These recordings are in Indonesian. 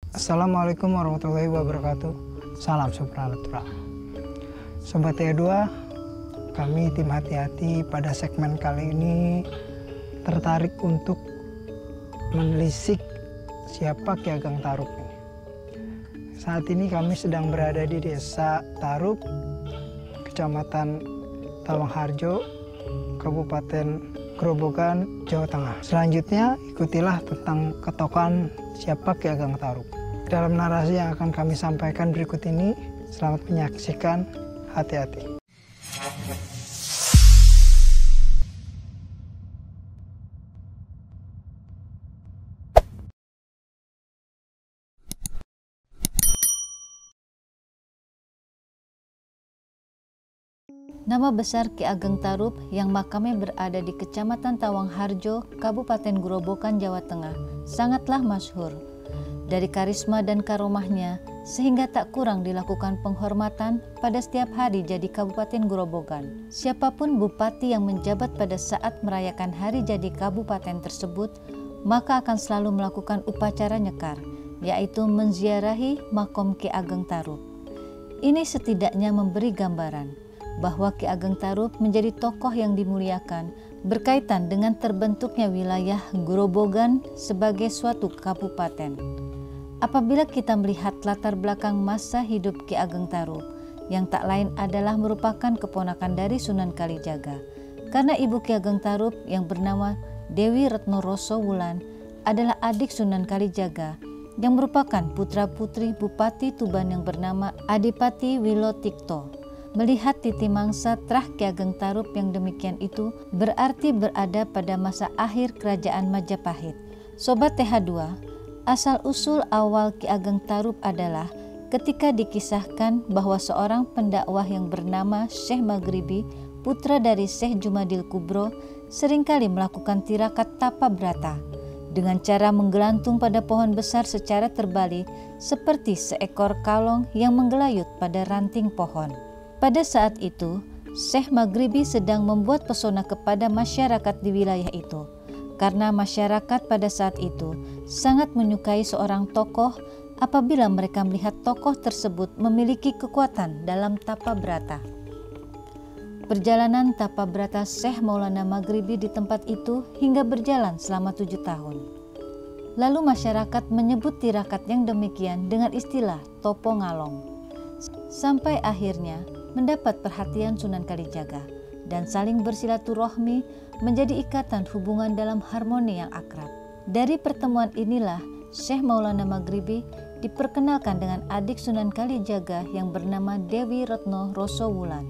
Assalamualaikum warahmatullahi wabarakatuh. Salam supranatural. Sobat T2, kami tim hati-hati pada segmen kali ini tertarik untuk menelisik siapa Ki Ageng Tarup ini. Saat ini kami sedang berada di Desa Tarup, Kecamatan Tawangharjo, Kabupaten Grobogan, Jawa Tengah. Selanjutnya ikutilah tentang ketokohan siapa Ki Ageng Tarup. Dalam narasi yang akan kami sampaikan berikut ini, selamat menyaksikan, hati-hati. Nama besar Ki Ageng Tarup yang makamnya berada di Kecamatan Tawangharjo, Kabupaten Grobogan, Jawa Tengah, sangatlah masyhur. Dari karisma dan karomahnya, sehingga tak kurang dilakukan penghormatan pada setiap hari jadi Kabupaten Grobogan. Siapapun bupati yang menjabat pada saat merayakan hari jadi kabupaten tersebut, maka akan selalu melakukan upacara nyekar, yaitu menziarahi makom Ki Ageng Tarup. Ini setidaknya memberi gambaran bahwa Ki Ageng Tarup menjadi tokoh yang dimuliakan berkaitan dengan terbentuknya wilayah Grobogan sebagai suatu kabupaten. Apabila kita melihat latar belakang masa hidup Ki Ageng Tarup, yang tak lain adalah merupakan keponakan dari Sunan Kalijaga, karena ibu Ki Ageng Tarup yang bernama Dewi Retno Roso Wulan adalah adik Sunan Kalijaga yang merupakan putra-putri Bupati Tuban yang bernama Adipati Wilotikto. Melihat titi mangsa trah Ki Ageng Tarup yang demikian itu berarti berada pada masa akhir kerajaan Majapahit. Sobat TH2, asal-usul awal Ki Ageng Tarup adalah ketika dikisahkan bahwa seorang pendakwah yang bernama Syekh Maghribi, putra dari Syekh Jumadil Kubro, seringkali melakukan tirakat tapa brata dengan cara menggelantung pada pohon besar secara terbalik seperti seekor kalong yang menggelayut pada ranting pohon. Pada saat itu, Syekh Maghribi sedang membuat pesona kepada masyarakat di wilayah itu, karena masyarakat pada saat itu sangat menyukai seorang tokoh apabila mereka melihat tokoh tersebut memiliki kekuatan dalam tapa brata. Perjalanan tapa brata Syekh Maulana Maghribi di tempat itu hingga berjalan selama 7 tahun. Lalu masyarakat menyebut tirakat yang demikian dengan istilah topo ngalong. Sampai akhirnya mendapat perhatian Sunan Kalijaga dan saling bersilaturahmi menjadi ikatan hubungan dalam harmoni yang akrab. Dari pertemuan inilah Syekh Maulana Maghribi diperkenalkan dengan adik Sunan Kalijaga yang bernama Dewi Retno Roso Wulan.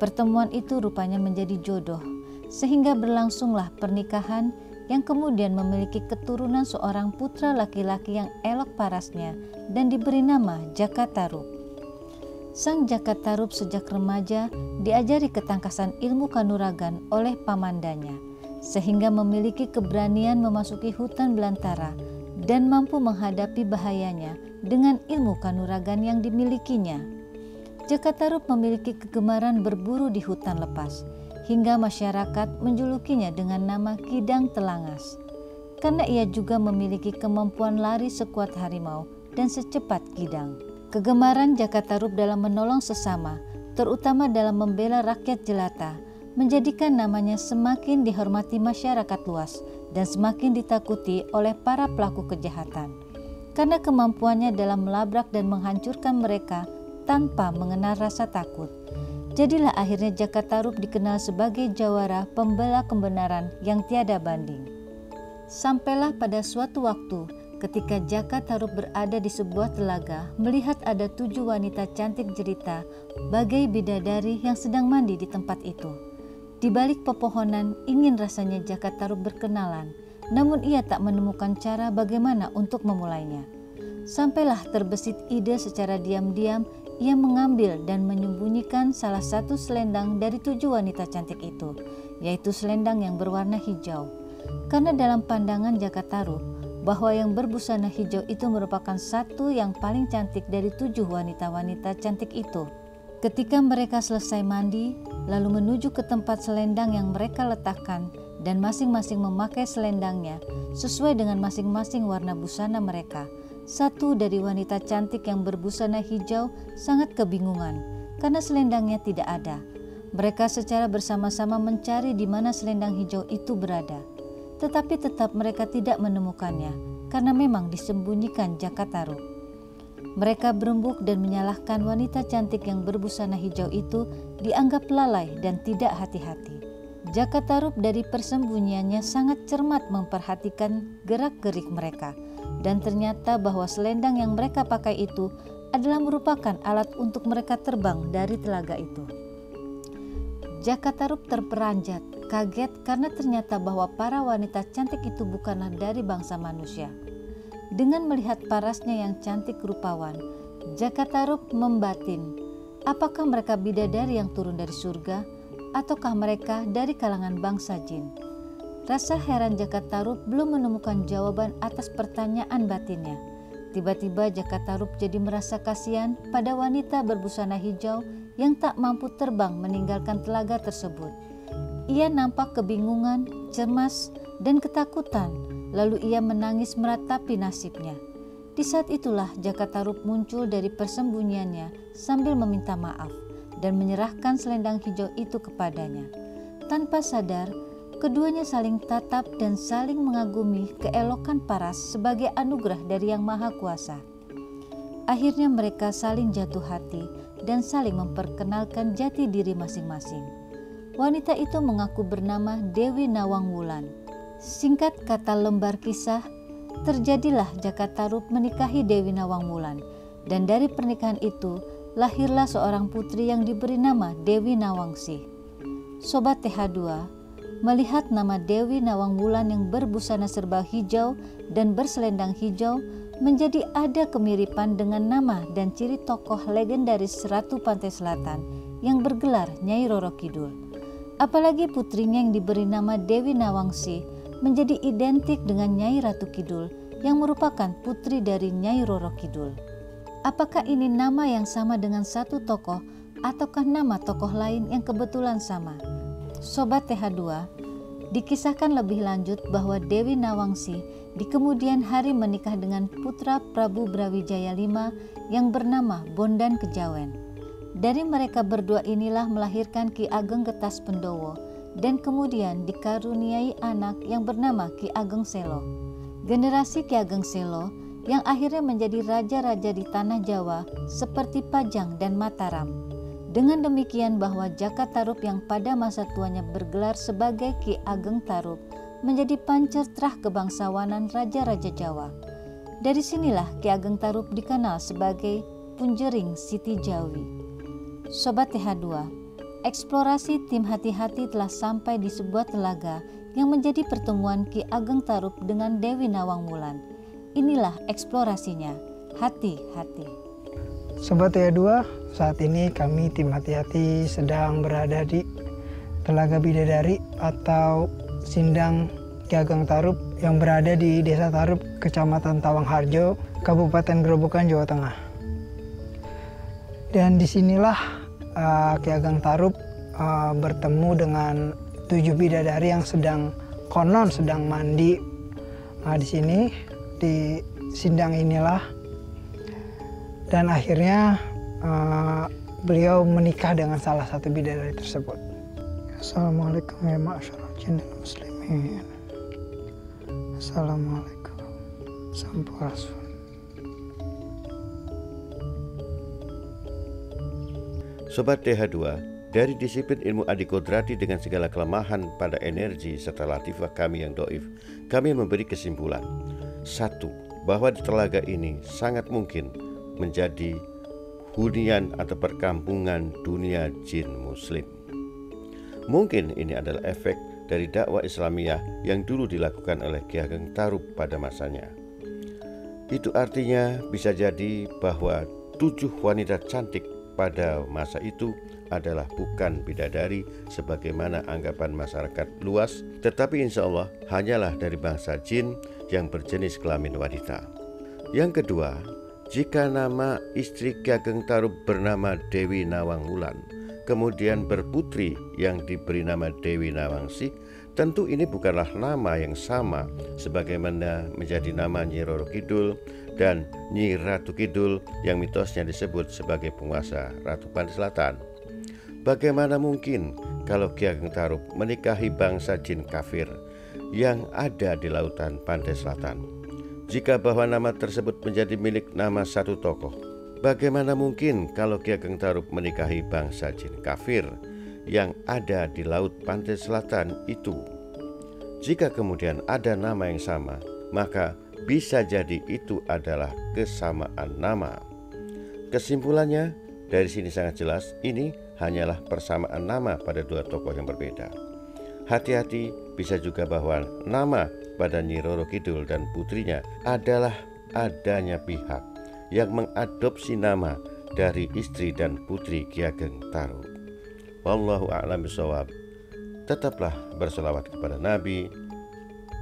Pertemuan itu rupanya menjadi jodoh, sehingga berlangsunglah pernikahan yang kemudian memiliki keturunan seorang putra laki-laki yang elok parasnya dan diberi nama Jaka Tarup. Sang Jaka Tarup sejak remaja diajari ketangkasan ilmu kanuragan oleh pamandanya, sehingga memiliki keberanian memasuki hutan belantara dan mampu menghadapi bahayanya dengan ilmu kanuragan yang dimilikinya. Jaka Tarup memiliki kegemaran berburu di hutan lepas, hingga masyarakat menjulukinya dengan nama Kidang Telangas, karena ia juga memiliki kemampuan lari sekuat harimau dan secepat kidang. Kegemaran Jaka Tarup dalam menolong sesama, terutama dalam membela rakyat jelata, menjadikan namanya semakin dihormati masyarakat luas dan semakin ditakuti oleh para pelaku kejahatan. Karena kemampuannya dalam melabrak dan menghancurkan mereka tanpa mengenal rasa takut, jadilah akhirnya Jaka Tarup dikenal sebagai jawara pembela kebenaran yang tiada banding. Sampailah pada suatu waktu ketika Jaka Tarup berada di sebuah telaga, melihat ada 7 wanita cantik jelita bagai bidadari yang sedang mandi di tempat itu. Di balik pepohonan ingin rasanya Jaka Tarup berkenalan, namun ia tak menemukan cara bagaimana untuk memulainya. Sampailah terbesit ide secara diam-diam, ia mengambil dan menyembunyikan salah satu selendang dari 7 wanita cantik itu, yaitu selendang yang berwarna hijau. Karena dalam pandangan Jaka Tarup, bahwa yang berbusana hijau itu merupakan satu yang paling cantik dari 7 wanita-wanita cantik itu. Ketika mereka selesai mandi, lalu menuju ke tempat selendang yang mereka letakkan dan masing-masing memakai selendangnya sesuai dengan masing-masing warna busana mereka, satu dari wanita cantik yang berbusana hijau sangat kebingungan karena selendangnya tidak ada. Mereka secara bersama-sama mencari di mana selendang hijau itu berada, tetapi tetap mereka tidak menemukannya karena memang disembunyikan Jakatarup. Mereka berembuk dan menyalahkan wanita cantik yang berbusana hijau itu dianggap lalai dan tidak hati-hati. Jakatarup dari persembunyiannya sangat cermat memperhatikan gerak-gerik mereka, dan ternyata bahwa selendang yang mereka pakai itu adalah merupakan alat untuk mereka terbang dari telaga itu. Jakatarup terperanjat, kaget karena ternyata bahwa para wanita cantik itu bukanlah dari bangsa manusia. Dengan melihat parasnya yang cantik rupawan, Jakatarup membatin, apakah mereka bidadari yang turun dari surga, ataukah mereka dari kalangan bangsa jin? Rasa heran Jakatarup belum menemukan jawaban atas pertanyaan batinnya. Tiba-tiba Jakatarup jadi merasa kasihan pada wanita berbusana hijau yang tak mampu terbang meninggalkan telaga tersebut. Ia nampak kebingungan, cemas, dan ketakutan. Lalu ia menangis meratapi nasibnya. Di saat itulah Jakatarup muncul dari persembunyiannya sambil meminta maaf dan menyerahkan selendang hijau itu kepadanya. Tanpa sadar, keduanya saling tatap dan saling mengagumi keelokan paras sebagai anugerah dari Yang Maha Kuasa. Akhirnya mereka saling jatuh hati dan saling memperkenalkan jati diri masing-masing. Wanita itu mengaku bernama Dewi Nawang Wulan. Singkat kata lembar kisah, terjadilah Jakatarup menikahi Dewi Nawang Wulan, dan dari pernikahan itu lahirlah seorang putri yang diberi nama Dewi Nawangsih. Sobat TH2, melihat nama Dewi Nawang Wulan yang berbusana serba hijau dan berselendang hijau menjadi ada kemiripan dengan nama dan ciri tokoh legendaris Ratu Pantai Selatan yang bergelar Nyai Roro Kidul. Apalagi putrinya yang diberi nama Dewi Nawangsih menjadi identik dengan Nyai Ratu Kidul yang merupakan putri dari Nyai Roro Kidul. Apakah ini nama yang sama dengan satu tokoh ataukah nama tokoh lain yang kebetulan sama? Sobat TH2, dikisahkan lebih lanjut bahwa Dewi Nawangsih di kemudian hari menikah dengan putra Prabu Brawijaya V yang bernama Bondan Kejawen. Dari mereka berdua inilah melahirkan Ki Ageng Getas Pendowo dan kemudian dikaruniai anak yang bernama Ki Ageng Selo. Generasi Ki Ageng Selo yang akhirnya menjadi raja-raja di tanah Jawa seperti Pajang dan Mataram. Dengan demikian bahwa Jakatarup yang pada masa tuanya bergelar sebagai Ki Ageng Tarup menjadi pancertrah kebangsawanan raja-raja Jawa. Dari sinilah Ki Ageng Tarup dikenal sebagai Punjering Siti Jawi. Sobat TH2, eksplorasi tim hati-hati telah sampai di sebuah telaga yang menjadi pertemuan Ki Ageng Tarup dengan Dewi Nawang Wulan. Inilah eksplorasinya, hati-hati. Sobat TH2, saat ini kami tim hati-hati sedang berada di Telaga Bidadari atau Sindang Ki Ageng Tarup yang berada di Desa Tarup, Kecamatan Tawangharjo, Kabupaten Grobogan, Jawa Tengah. Dan disinilah Ki Ageng Tarup bertemu dengan 7 bidadari yang konon sedang mandi di sini di sindang inilah, dan akhirnya beliau menikah dengan salah satu bidadari tersebut. Assalamualaikum ya ma'asyiral jin dan muslimin. Assalamualaikum. Sampurasun. Sobat TH2, dari disiplin ilmu adikodrati dengan segala kelemahan pada energi serta latifah kami yang doif, kami memberi kesimpulan. 1. Bahwa di telaga ini sangat mungkin menjadi hunian atau perkampungan dunia jin muslim. Mungkin ini adalah efek dari dakwah Islamiyah yang dulu dilakukan oleh Ki Ageng Tarup pada masanya. Itu artinya bisa jadi bahwa 7 wanita cantik pada masa itu adalah bukan bidadari sebagaimana anggapan masyarakat luas, tetapi insya Allah hanyalah dari bangsa jin yang berjenis kelamin wanita. Yang kedua, jika nama istri Ki Ageng Tarup bernama Dewi Nawang Wulan, kemudian berputri yang diberi nama Dewi Nawangsih, Tentu ini bukanlah nama yang sama sebagaimana menjadi nama Nyi Roro Kidul dan Nyi Ratu Kidul yang mitosnya disebut sebagai penguasa Ratu Pantai Selatan. Bagaimana mungkin kalau Ki Ageng Tarub menikahi bangsa jin kafir yang ada di lautan Pantai Selatan? Jika bahwa nama tersebut menjadi milik nama satu tokoh, bagaimana mungkin kalau Ki Ageng Tarub menikahi bangsa jin kafir yang ada di laut Pantai Selatan itu? Jika kemudian ada nama yang sama, maka bisa jadi itu adalah kesamaan nama. Kesimpulannya, dari sini sangat jelas ini hanyalah persamaan nama pada dua tokoh yang berbeda. Hati-hati, bisa juga bahwa nama pada Nyi Roro Kidul dan putrinya adalah adanya pihak yang mengadopsi nama dari istri dan putri Ki Ageng Tarub. Wallahu a'lam bishawab. Tetaplah berselawat kepada Nabi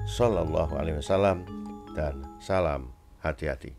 Sallallahu Alaihi Wasallam dan salam hati-hati.